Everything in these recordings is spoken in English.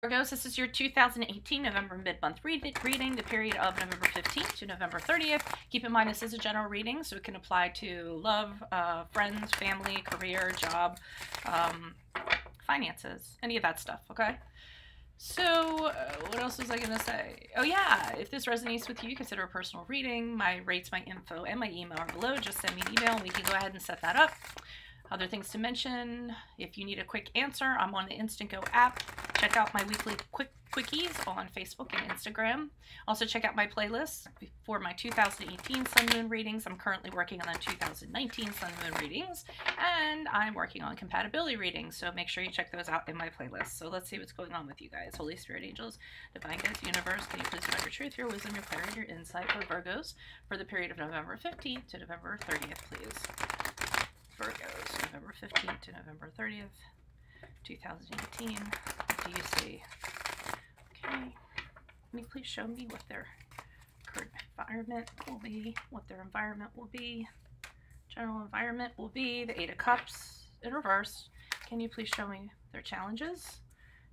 Virgos, this is your 2018 November mid-month reading, the period of November 15th to November 30th. Keep in mind this is a general reading, so it can apply to love, friends, family, career, job, finances, any of that stuff, okay? So, what else was I going to say? Oh yeah, if this resonates with you, consider a personal reading. My rates, my info, and my email are below. Just send me an email and we can go ahead and set that up. Other things to mention, if you need a quick answer, I'm on the Instant Go app. Check out my weekly quickies on Facebook and Instagram. Also check out my playlist for my 2018 Sun Moon readings. I'm currently working on the 2019 Sun Moon readings, and I'm working on compatibility readings, so make sure you check those out in my playlist. So let's see what's going on with you guys. Holy Spirit, angels, divine guides, universe, can you please provide your truth, your wisdom, your clarity, your insight for Virgos for the period of November 15th to November 30th, please. Virgos, November 15th to November 30th, 2018. What do you see? Okay. Can you please show me what their current environment will be, what their environment will be? General environment will be the Eight of Cups in reverse. Can you please show me their challenges?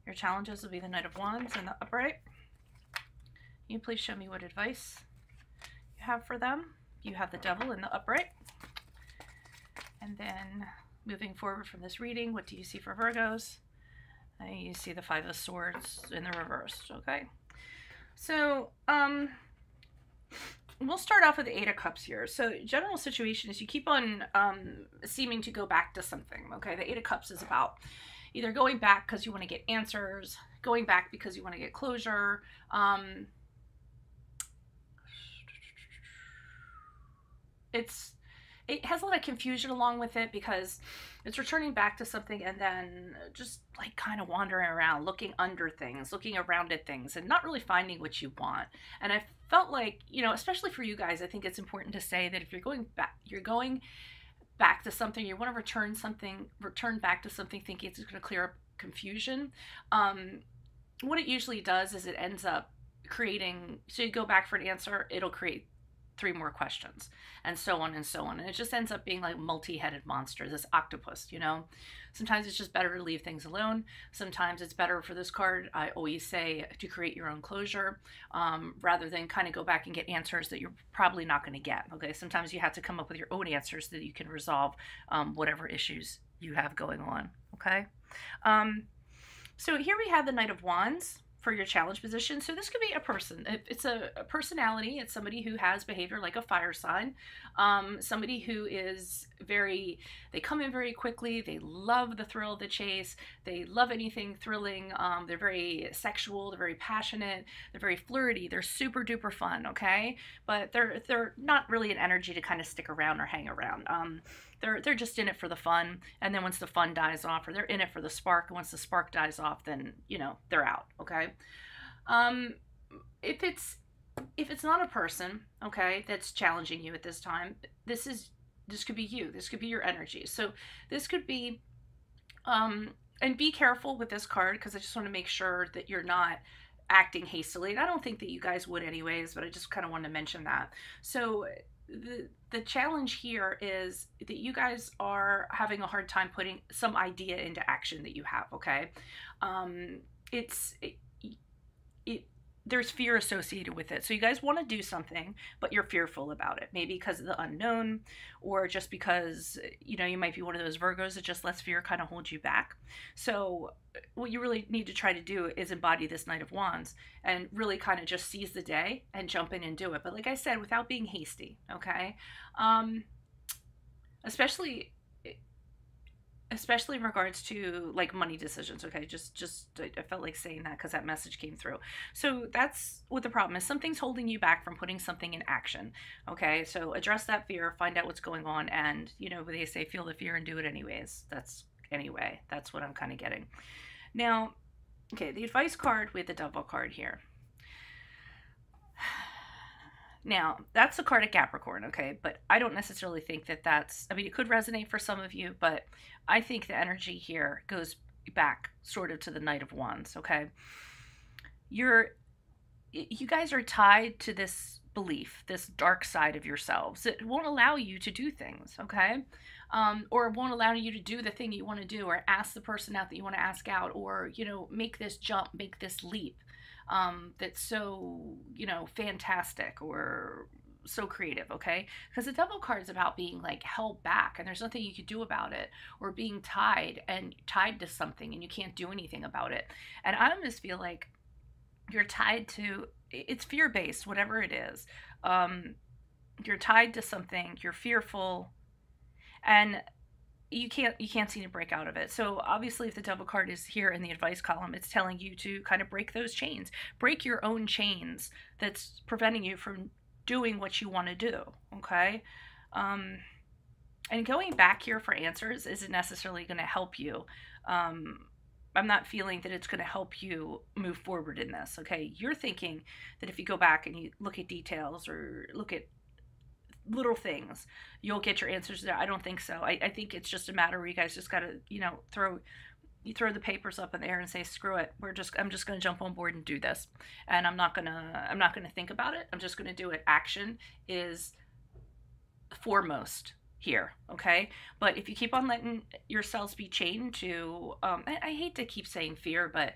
Your challenges will be the Knight of Wands in the upright. Can you please show me what advice you have for them? You have the Devil in the upright. And then moving forward from this reading, what do you see for Virgos? You see the Five of Swords in the reverse, okay? So, we'll start off with the Eight of Cups here. So, general situation is you keep on seeming to go back to something, okay? The Eight of Cups is about either going back because you want to get answers, going back because you want to get closure, it has a lot of confusion along with it because it's returning back to something and then just like kind of wandering around, looking under things, looking around at things and not really finding what you want. And I felt like, you know, especially for you guys, I think it's important to say that if you're going back to something, you want to return back to something thinking it's going to clear up confusion. What it usually does is it ends up creating, so you go back for an answer, it'll create 3 more questions, and so on and so on. And it just ends up being like multi-headed monster, this octopus, you know. Sometimes it's just better to leave things alone. Sometimes it's better for this card, I always say, to create your own closure, rather than kind of go back and get answers that you're probably not going to get, okay? Sometimes you have to come up with your own answers so that you can resolve whatever issues you have going on, okay? So here we have the Knight of Wands for your challenge position. So this could be a person. It's a personality. It's somebody who has behavior like a fire sign. Somebody who is they come in very quickly. They love the thrill of the chase. They love anything thrilling. They're very sexual. They're very passionate. They're very flirty. They're super duper fun, okay? But they're not really an energy to kind of stick around or hang around. They're just in it for the fun, and then once the fun dies off, or they're in it for the spark, and once the spark dies off, then, you know, they're out, okay? If it's not a person, okay, that's challenging you at this time, this could be you. This could be your energy. So this could be, and be careful with this card, because I just want to make sure that you're not acting hastily. And I don't think that you guys would anyways, but I just kind of wanted to mention that. So the challenge here is that you guys are having a hard time putting some idea into action that you have, okay? There's fear associated with it. So you guys want to do something, but you're fearful about it. Maybe because of the unknown, or just because, you know, you might be one of those Virgos that just lets fear kind of hold you back. So what you really need to try to do is embody this Knight of Wands and really kind of just seize the day and jump in and do it. But like I said, without being hasty, okay? Especially in regards to like money decisions, okay? I felt like saying that because that message came through. So that's what the problem is. Something's holding you back from putting something in action, okay? So address that fear, find out what's going on, and, you know, they say feel the fear and do it anyways. That's what I'm kind of getting. Now, okay, the advice card with the Devil card here. Now, that's a card of Capricorn, okay? But I don't necessarily think that I mean, it could resonate for some of you, but I think the energy here goes back sort of to the Knight of Wands, okay? You guys are tied to this belief, this dark side of yourselves. It won't allow you to do things, okay? or won't allow you to do the thing you want to do, or ask the person out that you want to ask out, or, you know, make this jump, make this leap that's so, you know, fantastic or so creative, okay? Because the devil card is about being like held back and there's nothing you can do about it, or being tied to something and you can't do anything about it. And I almost feel like you're tied to, it's fear-based, whatever it is. You're tied to something, you're fearful, and you can't seem to break out of it. So obviously if the devil card is here in the advice column, it's telling you to kind of break those chains, break your own chains that's preventing you from doing what you want to do, okay? And going back here for answers isn't necessarily going to help you. I'm not feeling that it's going to help you move forward in this, okay? You're thinking that if you go back and you look at details or look at little things, you'll get your answers there. I don't think so. I think it's just a matter where you guys just got to, you know, throw the papers up in the air and say, screw it. I'm just going to jump on board and do this. And I'm not going to think about it. I'm just going to do it. Action is foremost here, okay? But if you keep on letting yourselves be chained to, I hate to keep saying fear, but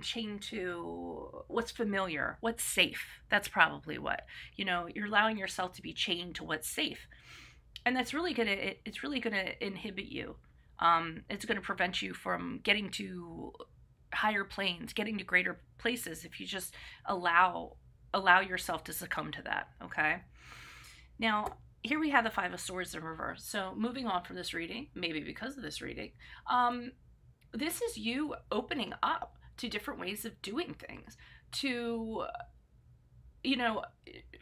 chained to what's familiar, what's safe. That's probably what, you know, you're allowing yourself to be chained to what's safe. And that's really it's really gonna inhibit you. It's gonna prevent you from getting to higher planes, getting to greater places if you just allow yourself to succumb to that, okay? Now, here we have the Five of Swords in reverse. So moving on from this reading, maybe because of this reading, this is you opening up to different ways of doing things, to, you know,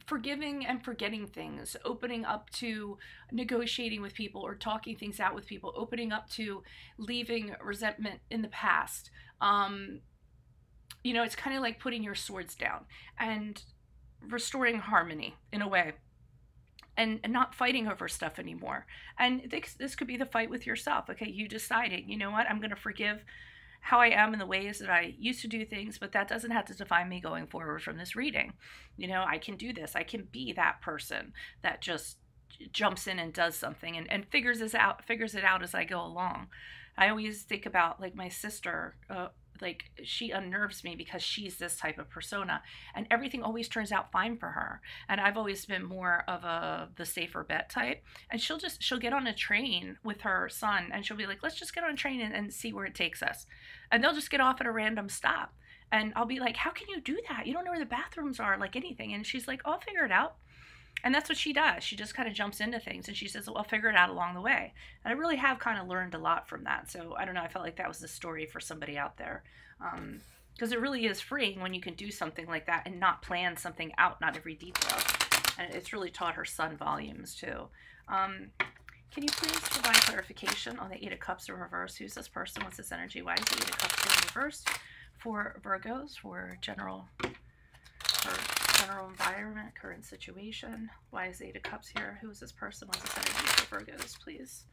forgiving and forgetting things, opening up to negotiating with people or talking things out with people, opening up to leaving resentment in the past. You know, it's kind of like putting your swords down and restoring harmony in a way. And not fighting over stuff anymore. And this could be the fight with yourself. Okay, you deciding, you know what, I'm going to forgive how I am in the ways that I used to do things, but that doesn't have to define me going forward from this reading. You know, I can do this. I can be that person that just jumps in and does something and figures it out as I go along. I always think about like my sister, like she unnerves me because she's this type of persona and everything always turns out fine for her. And I've always been more of the safer bet type. And she'll get on a train with her son and she'll be like, let's just get on a train and see where it takes us. And they'll just get off at a random stop. And I'll be like, how can you do that? You don't know where the bathrooms are, like anything. And she's like, I'll figure it out. And that's what she does. She just kind of jumps into things and she says, well, I'll figure it out along the way. And I really have kind of learned a lot from that. So I don't know, I felt like that was the story for somebody out there. Because it really is freeing when you can do something like that and not plan something out, not every detail. And it's really taught her son volumes too. Can you please provide clarification on the Eight of Cups in reverse? Who's this person? What's this energy? Why is the Eight of Cups in reverse for Virgos, for general environment, current situation? Why is the Eight of Cups here? Who is this person? What's this energy for Virgos, please?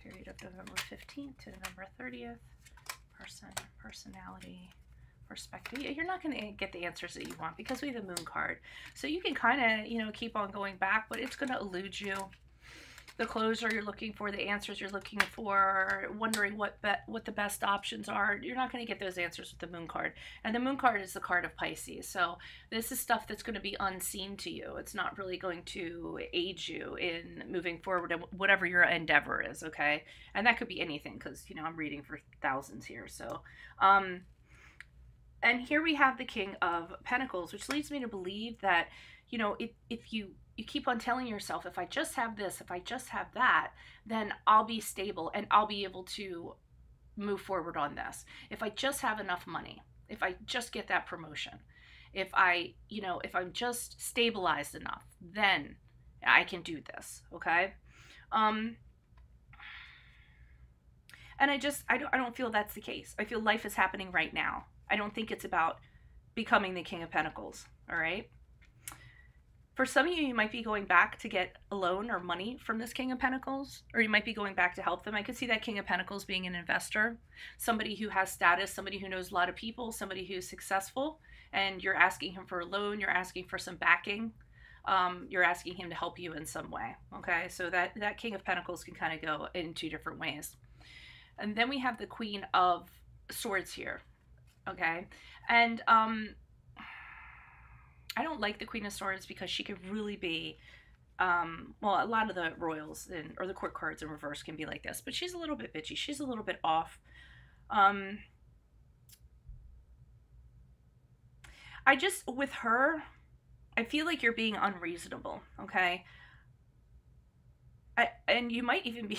Period of November 15th to November 30th. Person, personality, perspective. You're not going to get the answers that you want because we have the Moon card. So you can kind of, you know, keep on going back, but it's going to elude you. The closure you're looking for, the answers you're looking for, wondering what the best options are. You're not going to get those answers with the Moon card. And the Moon card is the card of Pisces. So this is stuff that's going to be unseen to you. It's not really going to aid you in moving forward in whatever your endeavor is, okay? And that could be anything because, you know, I'm reading for thousands here. So, and here we have the King of Pentacles, which leads me to believe that, you know, if you keep on telling yourself, if I just have this, if I just have that, then I'll be stable and I'll be able to move forward on this. If I just have enough money, if I just get that promotion, if I'm just stabilized enough, then I can do this, okay? And I don't feel that's the case. I feel life is happening right now. I don't think it's about becoming the King of Pentacles, all right? For some of you, you might be going back to get a loan or money from this King of Pentacles, or you might be going back to help them. I could see that King of Pentacles being an investor, somebody who has status, somebody who knows a lot of people, somebody who's successful, and you're asking him for a loan, you're asking for some backing. you're asking him to help you in some way. Okay, so that King of Pentacles can kind of go in two different ways. And then we have the Queen of Swords here. Okay, and I don't like the Queen of Swords because she could really be, well, a lot of the royals or the court cards in reverse can be like this, but she's a little bit bitchy. She's a little bit off. With her, I feel like you're being unreasonable, okay? And you might even be,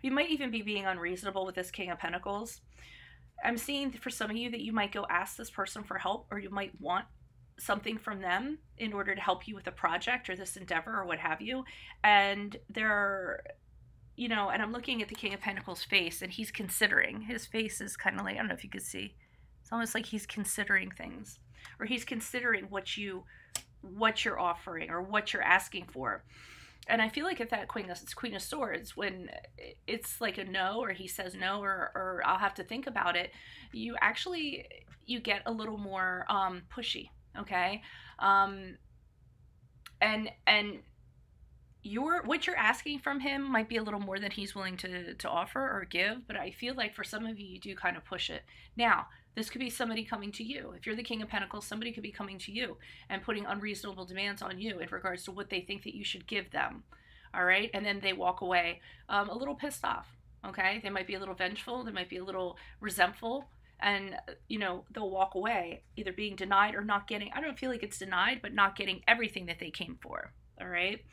you might even be being unreasonable with this King of Pentacles. I'm seeing for some of you that you might go ask this person for help, or you might want something from them in order to help you with a project or this endeavor or what have you. And they're, you know, and I'm looking at the King of Pentacles face, and he's considering. His face is kind of like, I don't know if you could see. It's almost like he's considering things, or he's considering what you're offering or what you're asking for. And I feel like if that Queen of Swords, when it's like a no, or he says no, or I'll have to think about it, you get a little more pushy, okay? And what you're asking from him might be a little more than he's willing to offer or give, but I feel like for some of you, you do kind of push it. Now, this could be somebody coming to you. If you're the King of Pentacles, somebody could be coming to you and putting unreasonable demands on you in regards to what they think that you should give them. All right. And then they walk away a little pissed off. Okay. They might be a little vengeful. They might be a little resentful. And, you know, they'll walk away either being denied or not getting, I don't feel like it's denied, but not getting everything that they came for. All right.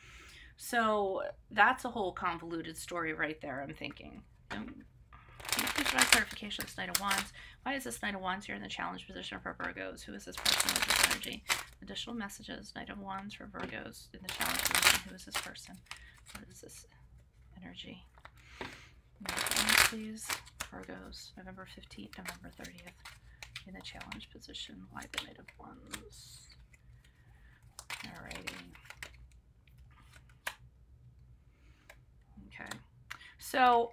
So that's a whole convoluted story right there, I'm thinking. Please provide clarifications, Knight of Wands. Why is this Knight of Wands here in the challenge position for Virgos? Who is this person with this energy? Additional messages, Knight of Wands for Virgos in the challenge position. Who is this person? What is this energy? Please, Virgos, November 15th, November 30th in the challenge position. Why the Knight of Wands? Alrighty. Okay. So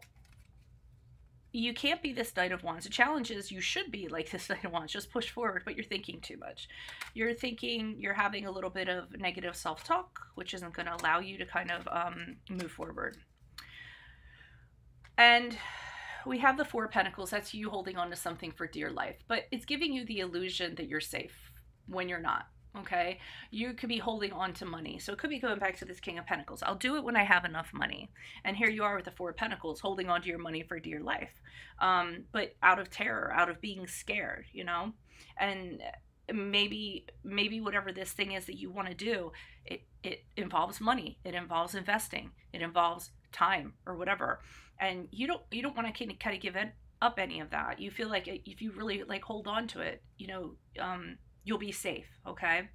you can't be this Knight of Wands. The challenge is you should be like this Knight of Wands, just push forward, but you're thinking too much. You're thinking, you're having a little bit of negative self-talk, which isn't going to allow you to kind of move forward. And we have the Four of Pentacles. That's you holding on to something for dear life, but it's giving you the illusion that you're safe when you're not. Okay, you could be holding on to money. So it could be going back to this King of Pentacles. I'll do it when I have enough money. And here you are with the Four of Pentacles, holding on to your money for dear life. But out of terror, out of being scared, you know? And maybe whatever this thing is that you want to do, it involves money. It involves investing. It involves time or whatever. And you don't want to kind of give up any of that. You feel like if you really like hold on to it, you know, you'll be safe, okay?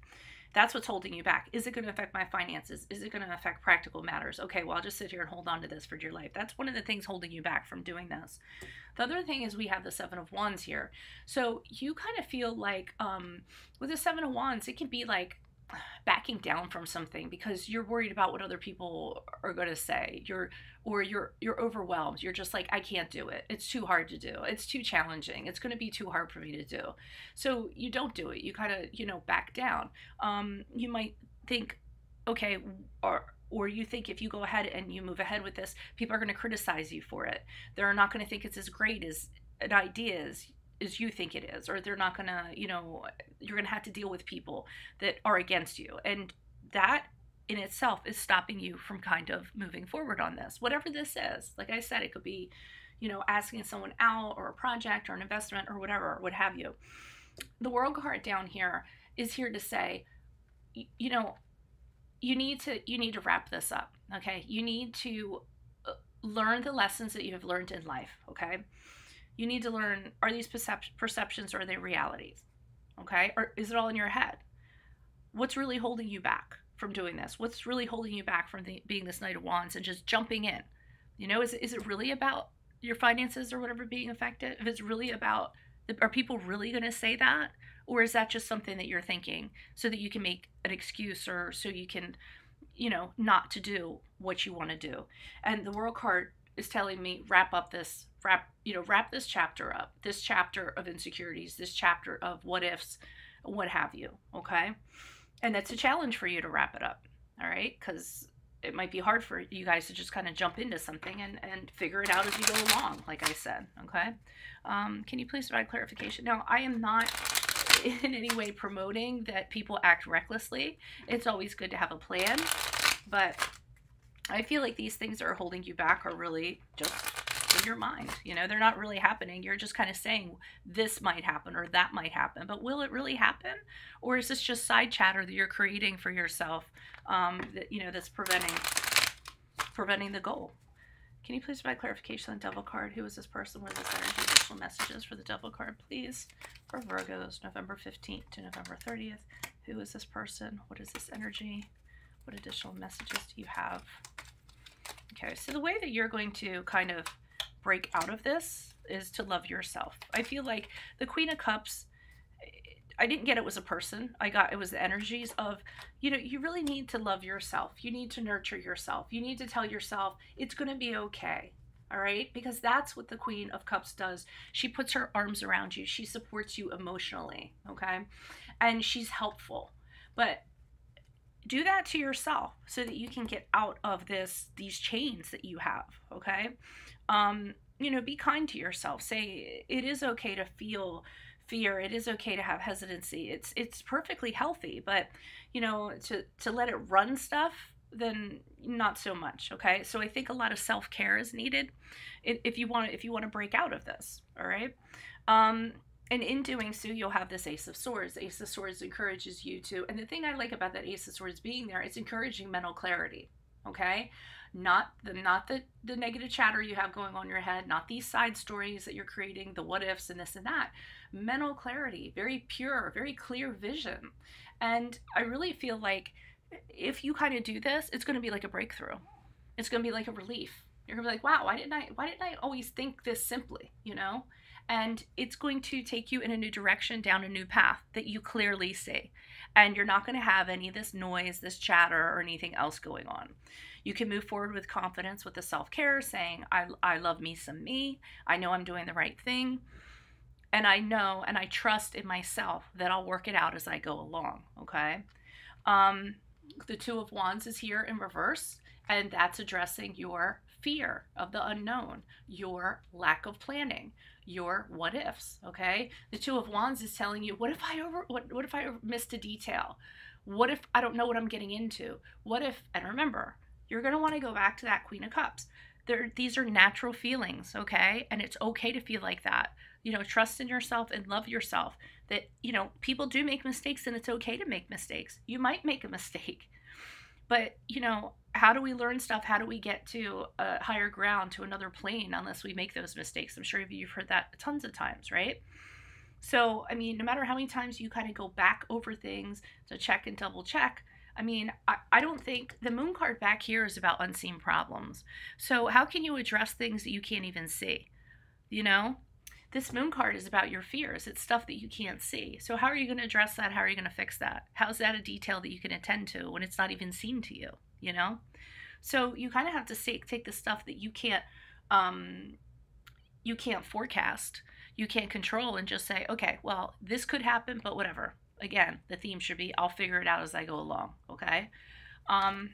That's what's holding you back. Is it going to affect my finances? Is it going to affect practical matters? Okay, well, I'll just sit here and hold on to this for dear life. That's one of the things holding you back from doing this. The other thing is we have the Seven of Wands here. So you kind of feel like with the Seven of Wands, it can be like backing down from something because you're worried about what other people are going to say. You're overwhelmed. You're just like, I can't do it. It's too hard to do. It's too challenging. It's going to be too hard for me to do. So you don't do it. You kind of, you know, back down. You might think, okay, or you think if you go ahead and you move ahead with this, people are going to criticize you for it. They're not going to think it's as great as an idea as you think it is, or they're not going to, you know, you're going to have to deal with people that are against you. And that in itself is stopping you from kind of moving forward on this. Whatever this is, like I said, it could be, you know, asking someone out or a project or an investment or whatever, what have you. The World card down here is here to say, you know, you need to wrap this up. Okay. You need to learn the lessons that you have learned in life. Okay. You need to learn, are these perceptions or are they realities? Okay. Or is it all in your head? What's really holding you back from doing this? What's really holding you back from being this Knight of Wands and just jumping in? You know, is it really about your finances or whatever being affected? If it's really about, are people really going to say that? Or is that just something that you're thinking so that you can make an excuse or so you can, you know, not to do what you want to do? And the World card is telling me wrap this chapter up, this chapter of insecurities, this chapter of what ifs, what have you, okay? And that's a challenge for you to wrap it up. all right? Because it might be hard for you guys to just kind of jump into something and figure it out as you go along, like I said, okay? Can you please provide clarification? Now, I am not in any way promoting that people act recklessly. It's always good to have a plan, but I feel like these things that are holding you back are really just in your mind. You know, they're not really happening. You're just kind of saying this might happen or that might happen, but will it really happen? Or is this just side chatter that you're creating for yourself, that, you know, that's preventing the goal? Can you please provide clarification on Devil card? Who is this person? What is this energy? Additional messages for the Devil card, please. For Virgos, November 15th to November 30th. Who is this person? What is this energy? What additional messages do you have? Okay, so the way that you're going to kind of break out of this is to love yourself. I feel like the Queen of Cups, I didn't get it was a person. I got it was the energies of, you know, you really need to love yourself. You need to nurture yourself. You need to tell yourself it's going to be okay. All right? Because that's what the Queen of Cups does. She puts her arms around you. She supports you emotionally. Okay? And she's helpful. But do that to yourself so that you can get out of these chains that you have. Okay? You know, be kind to yourself. Say it is okay to feel fear. It is okay to have hesitancy. It's perfectly healthy, but you know, to let it run stuff, then not so much. Okay, so I think a lot of self-care is needed if you want to break out of this. All right, and in doing so, you'll have this Ace of Swords. Ace of Swords encourages you to, and the thing I like about that Ace of Swords being there, it's encouraging mental clarity. Okay, not the negative chatter you have going on in your head, not these side stories that you're creating, the what ifs and this and that. Mental clarity, very pure, very clear vision. And I really feel like if you kind of do this, it's going to be like a breakthrough. It's going to be like a relief. You're going to be like, wow, why didn't I always think this simply, you know? And it's going to take you in a new direction, down a new path that you clearly see. And you're not going to have any of this noise, this chatter, or anything else going on. You can move forward with confidence with the self-care, saying, I love me some me. I know I'm doing the right thing. And I know and I trust in myself that I'll work it out as I go along, okay? The Two of Wands is here in reverse, and that's addressing your fear of the unknown, your lack of planning, your what ifs, okay? The Two of Wands is telling you, what if I missed a detail? What if I don't know what I'm getting into? What if, and remember, you're going to want to go back to that Queen of Cups. These are natural feelings, okay? And it's okay to feel like that. You know, trust in yourself and love yourself. That, you know, people do make mistakes and it's okay to make mistakes. You might make a mistake. But, you know, how do we learn stuff? How do we get to a higher ground, to another plane, unless we make those mistakes? I'm sure you've heard that tons of times, right? So, I mean, no matter how many times you kind of go back over things to check and double check, I mean, I don't think the Moon card back here is about unseen problems. So how can you address things that you can't even see? You know, this Moon card is about your fears. It's stuff that you can't see. So how are you going to address that? How are you going to fix that? How's that a detail that you can attend to when it's not even seen to you, you know? So you kind of have to take the stuff that you can't forecast, you can't control, and just say, okay, well, this could happen, but whatever. Again, the theme should be, I'll figure it out as I go along, okay? Can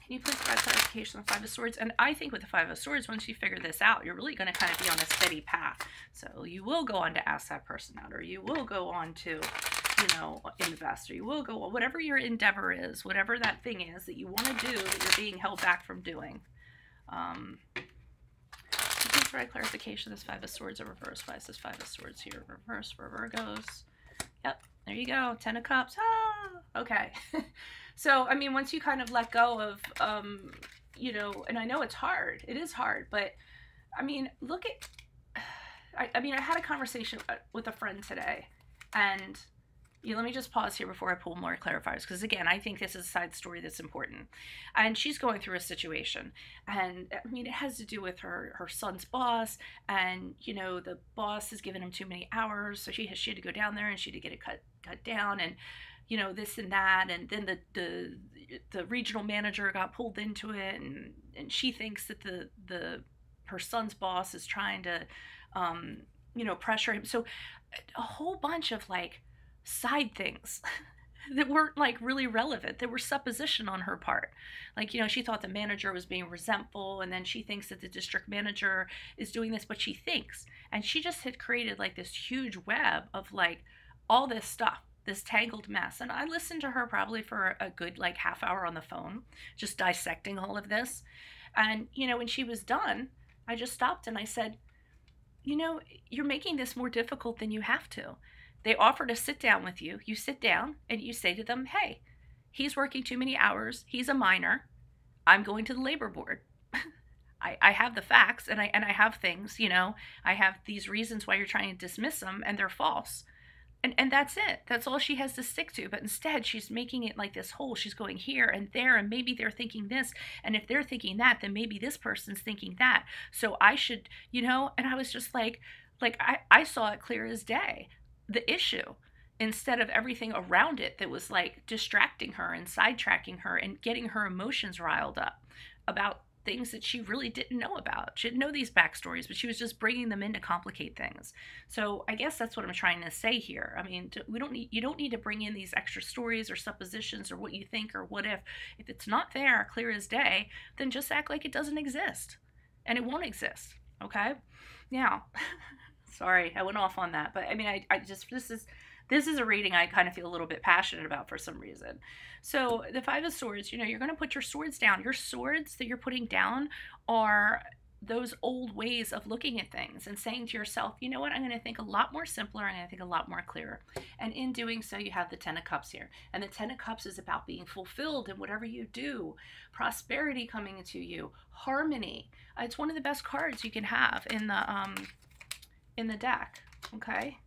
you please provide clarification on the Five of Swords? And I think with the Five of Swords, once you figure this out, you're really going to kind of be on a steady path. So you will go on to ask that person out, or you will go on to, you know, invest, or you will go, whatever your endeavor is, whatever that thing is that you want to do that you're being held back from doing. Please provide clarification. This Five of Swords are reversed. Why is this Five of Swords here? Reverse for Virgos. Yep. There you go. 10 of Cups. Ah, okay. So, I mean, once you kind of let go of, you know, and I know it's hard. It is hard, but I mean, look at, I mean, I had a conversation with a friend today, and let me just pause here before I pull more clarifiers, because again, I think this is a side story that's important. And she's going through a situation, and I mean, it has to do with her son's boss, and you know, the boss has given him too many hours, so she had to go down there and she had to get it cut down, and you know, this and that, and then the regional manager got pulled into it, and she thinks that her son's boss is trying to you know, pressure him. So a whole bunch of like side things that weren't like really relevant, that were supposition on her part. Like, you know, she thought the manager was being resentful, and then she thinks that the district manager is doing this, but she thinks, and she just had created like this huge web of like all this stuff, this tangled mess. And I listened to her probably for a good like half hour on the phone, just dissecting all of this. And, you know, when she was done, I just stopped and I said, you know, you're making this more difficult than you have to. They offer to sit down with you. You sit down and you say to them, hey, he's working too many hours. He's a minor. I'm going to the labor board. I have the facts, and I have things, you know, I have these reasons why you're trying to dismiss them, and they're false. And that's it. That's all she has to stick to. But instead, she's making it like this whole, she's going here and there, and maybe they're thinking this. And if they're thinking that, then maybe this person's thinking that. So I should, you know, and I was just like I saw it clear as day, the issue, instead of everything around it that was like distracting her and sidetracking her and getting her emotions riled up about things that she really didn't know about. She didn't know these backstories, but she was just bringing them in to complicate things. So I guess that's what I'm trying to say here. I mean, you don't need to bring in these extra stories or suppositions or what you think or what if. If it's not there, clear as day, then just act like it doesn't exist, and it won't exist. Okay? Now, sorry, I went off on that, but I mean, I just, this is a reading I kind of feel a little bit passionate about for some reason. So the Five of Swords, you know, you're going to put your swords down. Your swords that you're putting down are those old ways of looking at things and saying to yourself, you know what, I'm going to think a lot more simpler. I'm going to think a lot more clearer. And in doing so, you have the Ten of Cups here. And the Ten of Cups is about being fulfilled in whatever you do, prosperity coming into you, harmony. It's one of the best cards you can have in the deck. Okay.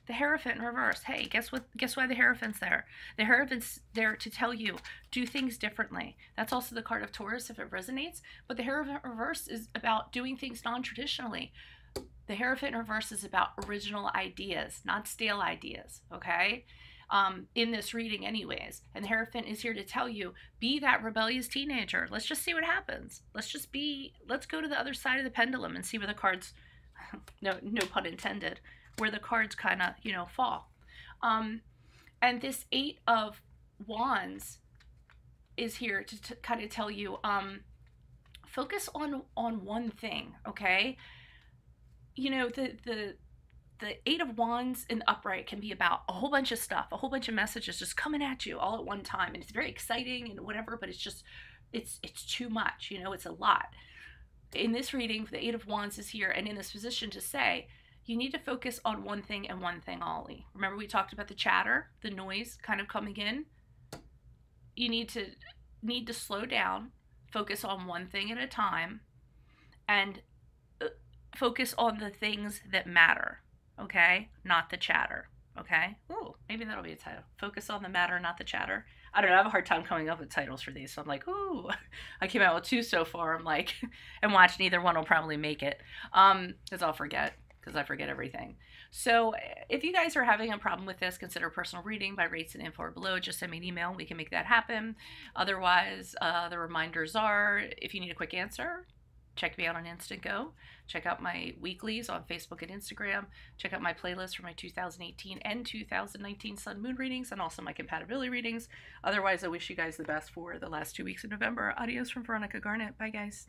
The Hierophant in reverse. Hey, guess what? Guess why the Hierophant's there? The Hierophant's there to tell you, do things differently. That's also the card of Taurus if it resonates. But the Hierophant reverse is about doing things non-traditionally. The Hierophant in reverse is about original ideas, not stale ideas, okay? In this reading anyways. And the Hierophant is here to tell you, be that rebellious teenager. Let's just see what happens. Let's go to the other side of the pendulum and see where the cards, no pun intended, where the cards kind of, you know, fall. And this Eight of Wands is here to kind of tell you, focus on one thing, okay? You know, the Eight of Wands in the upright can be about a whole bunch of stuff, a whole bunch of messages just coming at you all at one time. And it's very exciting and whatever, but it's just, it's too much, you know, it's a lot. In this reading, the Eight of Wands is here and in this position to say, you need to focus on one thing and one thing only. Remember we talked about the chatter, the noise kind of coming in? You need to slow down, focus on one thing at a time, and focus on the things that matter, okay? Not the chatter, okay? Ooh, maybe that'll be a title. Focus on the matter, not the chatter. I don't know, I have a hard time coming up with titles for these, so I'm like, ooh, I came out with 2 so far. I'm like, and watch, neither one will probably make it, because I'll forget. Because I forget everything. So if you guys are having a problem with this, consider personal reading by rates and info below. Just send me an email and we can make that happen. Otherwise, the reminders are, if you need a quick answer, check me out on Instant Go. Check out my weeklies on Facebook and Instagram. Check out my playlist for my 2018 and 2019 Sun Moon readings and also my compatibility readings. Otherwise, I wish you guys the best for the last 2 weeks of November. Adios from Veronica Garnett. Bye, guys.